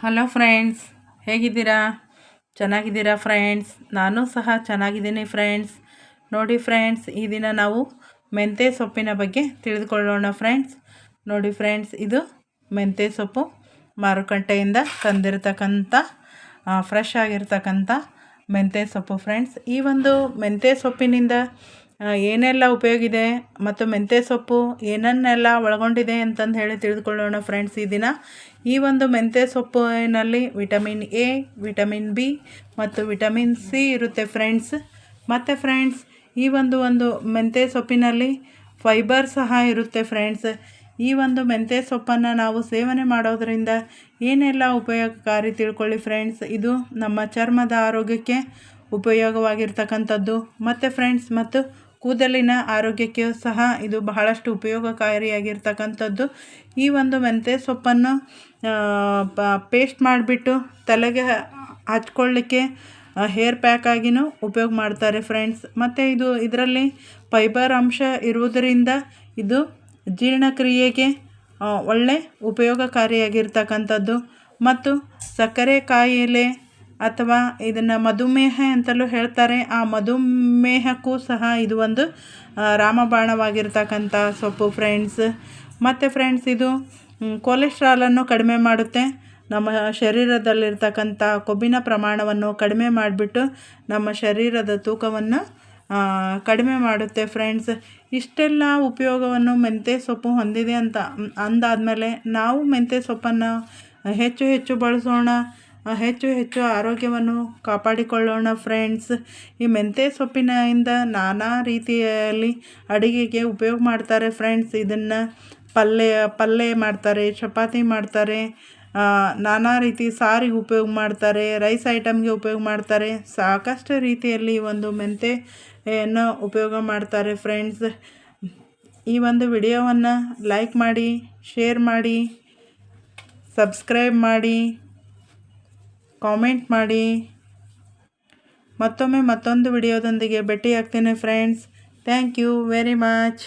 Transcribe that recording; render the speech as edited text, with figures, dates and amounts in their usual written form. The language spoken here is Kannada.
ಹಲೋ ಫ್ರೆಂಡ್ಸ್, ಹೇಗಿದ್ದೀರಾ? ಚೆನ್ನಾಗಿದ್ದೀರಾ ಫ್ರೆಂಡ್ಸ್? ನಾನು ಸಹ ಚೆನ್ನಾಗಿದ್ದೀನಿ ಫ್ರೆಂಡ್ಸ್. ನೋಡಿ ಫ್ರೆಂಡ್ಸ್, ಈ ದಿನ ನಾವು ಮೆಂತ್ಯ ಸೊಪ್ಪಿನ ಬಗ್ಗೆ ತಿಳಿದುಕೊಳ್ಳೋಣ ಫ್ರೆಂಡ್ಸ್. ನೋಡಿ ಫ್ರೆಂಡ್ಸ್, ಇದು ಮೆಂತ್ಯ ಸೊಪ್ಪು ಮಾರುಕಟ್ಟೆಯಿಂದ ತಂದಿರತಕ್ಕಂಥ ಫ್ರೆಶ್ ಆಗಿರ್ತಕ್ಕಂಥ ಮೆಂತ್ಯ ಸೊಪ್ಪು ಫ್ರೆಂಡ್ಸ್. ಈ ಒಂದು ಮೆಂತ್ಯ ಸೊಪ್ಪಿನಿಂದ ಏನೆಲ್ಲ ಉಪಯೋಗ ಇದೆ ಮತ್ತು ಮೆಂತ್ಯ ಸೊಪ್ಪು ಏನನ್ನೆಲ್ಲ ಒಳಗೊಂಡಿದೆ ಅಂತಂದು ಹೇಳಿ ತಿಳಿದುಕೊಳ್ಳೋಣ ಫ್ರೆಂಡ್ಸ್. ಈ ಒಂದು ಮೆಂತ್ಯ ಸೊಪ್ಪಿನಲ್ಲಿ ವಿಟಮಿನ್ ಎ, ವಿಟಮಿನ್ ಬಿ ಮತ್ತು ವಿಟಮಿನ್ ಸಿ ಇರುತ್ತೆ ಫ್ರೆಂಡ್ಸ್. ಮತ್ತು ಫ್ರೆಂಡ್ಸ್, ಈ ಒಂದು ಮೆಂತ್ಯ ಸೊಪ್ಪಿನಲ್ಲಿ ಫೈಬರ್ ಸಹ ಇರುತ್ತೆ ಫ್ರೆಂಡ್ಸ್. ಈ ಒಂದು ಮೆಂತ್ಯ ಸೊಪ್ಪನ್ನು ನಾವು ಸೇವನೆ ಮಾಡೋದರಿಂದ ಏನೆಲ್ಲ ಉಪಯೋಗಕಾರಿ ತಿಳ್ಕೊಳ್ಳಿ ಫ್ರೆಂಡ್ಸ್. ಇದು ನಮ್ಮ ಚರ್ಮದ ಆರೋಗ್ಯಕ್ಕೆ ಉಪಯೋಗವಾಗಿರ್ತಕ್ಕಂಥದ್ದು. ಮತ್ತು ಫ್ರೆಂಡ್ಸ್, ಮತ್ತು ಕೂದಲಿನ ಆರೋಗ್ಯಕ್ಕೆ ಸಹ ಇದು ಬಹಳಷ್ಟು ಉಪಯೋಗಕಾರಿಯಾಗಿರ್ತಕ್ಕಂಥದ್ದು. ಈ ಒಂದು ಮೆಂತ್ಯ ಸೊಪ್ಪನ್ನು ಪೇಸ್ಟ್ ಮಾಡಿಬಿಟ್ಟು ತಲೆಗೆ ಹಚ್ಕೊಳ್ಳಿಕ್ಕೆ ಹೇರ್ ಪ್ಯಾಕ್ ಆಗಿನೂ ಉಪಯೋಗ ಮಾಡ್ತಾರೆ ಫ್ರೆಂಡ್ಸ್. ಮತ್ತು ಇದರಲ್ಲಿ ಫೈಬರ್ ಅಂಶ ಇರುವುದರಿಂದ ಇದು ಜೀರ್ಣಕ್ರಿಯೆಗೆ ಒಳ್ಳೆ ಉಪಯೋಗಕಾರಿಯಾಗಿರ್ತಕ್ಕಂಥದ್ದು. ಮತ್ತು ಸಕ್ಕರೆ ಕಾಯಿಲೆ ಅಥವಾ ಇದನ್ನು ಮಧುಮೇಹ ಅಂತಲೂ ಹೇಳ್ತಾರೆ. ಆ ಮಧುಮೇಹಕ್ಕೂ ಸಹ ಇದು ಒಂದು ರಾಮಬಾಣವಾಗಿರ್ತಕ್ಕಂಥ ಸೊಪ್ಪು ಫ್ರೆಂಡ್ಸ್. ಮತ್ತು ಫ್ರೆಂಡ್ಸ್, ಇದು ಕೊಲೆಸ್ಟ್ರಾಲನ್ನು ಕಡಿಮೆ ಮಾಡುತ್ತೆ. ನಮ್ಮ ಶರೀರದಲ್ಲಿರ್ತಕ್ಕಂಥ ಕೊಬ್ಬಿನ ಪ್ರಮಾಣವನ್ನು ಕಡಿಮೆ ಮಾಡಿಬಿಟ್ಟು ನಮ್ಮ ಶರೀರದ ತೂಕವನ್ನು ಕಡಿಮೆ ಮಾಡುತ್ತೆ ಫ್ರೆಂಡ್ಸ್. ಇಷ್ಟೆಲ್ಲ ಉಪಯೋಗವನ್ನು ಮೆಂತ್ಯ ಸೊಪ್ಪು ಹೊಂದಿದೆ ಅಂತ ಅಂದಾದಮೇಲೆ ನಾವು ಮೆಂತ್ಯ ಸೊಪ್ಪನ್ನು ಹೆಚ್ಚು ಹೆಚ್ಚು ಬಳಸೋಣ, ಹೆಚ್ಚು ಹೆಚ್ಚು ಆರೋಗ್ಯವನ್ನು ಕಾಪಾಡಿಕೊಳ್ಳೋಣ ಫ್ರೆಂಡ್ಸ್. ಈ ಮೆಂತ್ಯ ಸೊಪ್ಪಿನಿಂದ ನಾನಾ ರೀತಿಯಲ್ಲಿ ಅಡುಗೆಗೆ ಉಪಯೋಗ ಮಾಡ್ತಾರೆ ಫ್ರೆಂಡ್ಸ್. ಇದನ್ನು ಪಲ್ಯ ಮಾಡ್ತಾರೆ, ಚಪಾತಿ ಮಾಡ್ತಾರೆ, ನಾನಾ ರೀತಿ ಸಾರಿಗೆ ಉಪಯೋಗ ಮಾಡ್ತಾರೆ, ರೈಸ್ ಐಟಮ್ಗೆ ಉಪಯೋಗ ಮಾಡ್ತಾರೆ. ಸಾಕಷ್ಟು ರೀತಿಯಲ್ಲಿ ಒಂದು ಮೆಂತ್ಯೆಯನ್ನು ಉಪಯೋಗ ಮಾಡ್ತಾರೆ ಫ್ರೆಂಡ್ಸ್. ಈ ಒಂದು ವಿಡಿಯೋವನ್ನು ಲೈಕ್ ಮಾಡಿ, ಶೇರ್ ಮಾಡಿ, ಸಬ್ಸ್ಕ್ರೈಬ್ ಮಾಡಿ, ಕಾಮೆಂಟ್ ಮಾಡಿ. ಮತ್ತೊಮ್ಮೆ ಮತ್ತೊಂದು ವಿಡಿಯೋದೊಂದಿಗೆ ಭೇಟಿಯಾಗ್ತೀನಿ friends. Thank you very much.